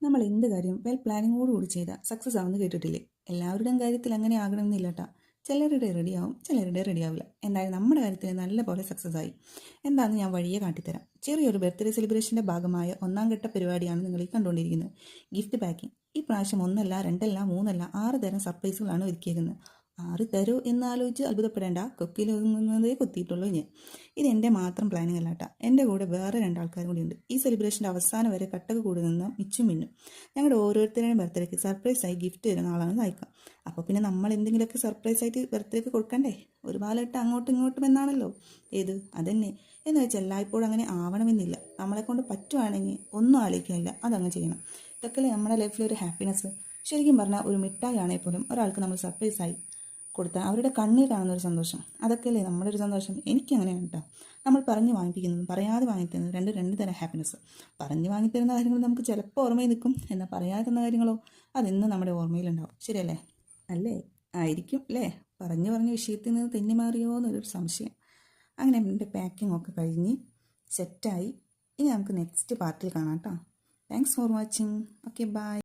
നമ്മൾ എന്ത് കാര്യം വെൽ പ്ലാനിങ്ങോടുകൂടി ചെയ്താൽ സക്സസ് ആവുമെന്ന് കേട്ടിട്ടില്ലേ? എല്ലാവരുടെയും കാര്യത്തിൽ അങ്ങനെ ആകണമെന്നില്ല കേട്ടോ. ചിലരുടെ റെഡിയാവും, ചിലരുടെ റെഡിയാവില്ല. എന്തായാലും നമ്മുടെ കാര്യത്തിൽ നല്ല പോലെ സക്സസ് ആയി. എന്താണെന്ന് ഞാൻ വഴിയെ കാട്ടിത്തരാം. ചെറിയൊരു ബർത്ത്ഡേ സെലിബ്രേഷൻ്റെ ഭാഗമായ ഒന്നാം ഘട്ട പരിപാടിയാണ് നിങ്ങൾ ഈ കണ്ടുകൊണ്ടിരിക്കുന്നത്. Gift packing. ഈ പ്രാവശ്യം ഒന്നല്ല, രണ്ടല്ല, മൂന്നല്ല, 6 തരം സർപ്രൈസുകളാണ് ഒരുക്കിയിരിക്കുന്നത്. 6 തരൂ എന്നാലോചിച്ച് അത്ഭുതപ്പെടേണ്ട. കൊക്കിൽ ഒതുങ്ങുന്നതേ കൊത്തിയിട്ടുള്ളൂ ഞാൻ. ഇതെൻ്റെ മാത്രം പ്ലാനിങ് അല്ല കേട്ടോ. എൻ്റെ കൂടെ വേറെ 2 ആൾക്കാരും കൂടി ഉണ്ട്. ഈ സെലിബ്രേഷൻ്റെ അവസാനം വരെ കട്ടക്ക് കൂടി നിന്ന് മിച്ചും മിന്നും. ഞങ്ങളുടെ ഓരോരുത്തരുടെയും ബർത്ത്ഡേക്ക് സർപ്രൈസായി ഗിഫ്റ്റ് തരുന്ന ആളാണ് നയിക്കാം. അപ്പോൾ പിന്നെ നമ്മൾ എന്തെങ്കിലുമൊക്കെ സർപ്രൈസായിട്ട് ബർത്ത്ഡേക്ക് കൊടുക്കണ്ടേ? ഒരു പാലിട്ട് അങ്ങോട്ടും ഇങ്ങോട്ടും എന്നാണല്ലോ. ഏത് അതന്നെ എന്ന് വെച്ചാൽ എല്ലായ്പ്പോഴും അങ്ങനെ ആവണമെന്നില്ല. നമ്മളെക്കൊണ്ട് പറ്റുവാണെങ്കിൽ ഒന്നും ആലോചിക്കാനില്ല, അതങ്ങ് ചെയ്യണം. ഇതൊക്കെ നമ്മുടെ ലൈഫിലൊരു ഹാപ്പിനെസ്. ശരിക്കും പറഞ്ഞാൽ ഒരു മിഠായി ആണെങ്കിൽ പോലും ഒരാൾക്ക് നമ്മൾ സർപ്രൈസായി കൊടുത്താൽ അവരുടെ കണ്ണിൽ കാണുന്നൊരു സന്തോഷം, അതൊക്കെയല്ലേ നമ്മുടെ ഒരു സന്തോഷം. എനിക്കങ്ങനെയാണ് കേട്ടോ. നമ്മൾ പറഞ്ഞ് വാങ്ങിപ്പിക്കുന്നതും പറയാതെ വാങ്ങിത്തരുന്നത് രണ്ട് തരം ഹാപ്പിനെസ്. പറഞ്ഞ് വാങ്ങിത്തരുന്ന കാര്യങ്ങൾ നമുക്ക് ചിലപ്പോൾ ഓർമ്മയിൽ നിൽക്കും, എന്നാൽ പറയാതെ തന്ന കാര്യങ്ങളോ അതെന്നും നമ്മുടെ ഓർമ്മയിലുണ്ടാവും. ശരിയല്ലേ? അല്ലേ? ആയിരിക്കും അല്ലേ? പറഞ്ഞ് വിഷയത്തിൽ നിന്ന് തെന്നി മാറിയോ എന്നൊരു സംശയം. അങ്ങനെ എൻ്റെ പാക്കിംഗ് ഒക്കെ കഴിഞ്ഞ് സെറ്റായി. ഇനി നമുക്ക് നെക്സ്റ്റ് പാർട്ടിൽ കാണാം കേട്ടോ. Thanks for watching. Okay, by.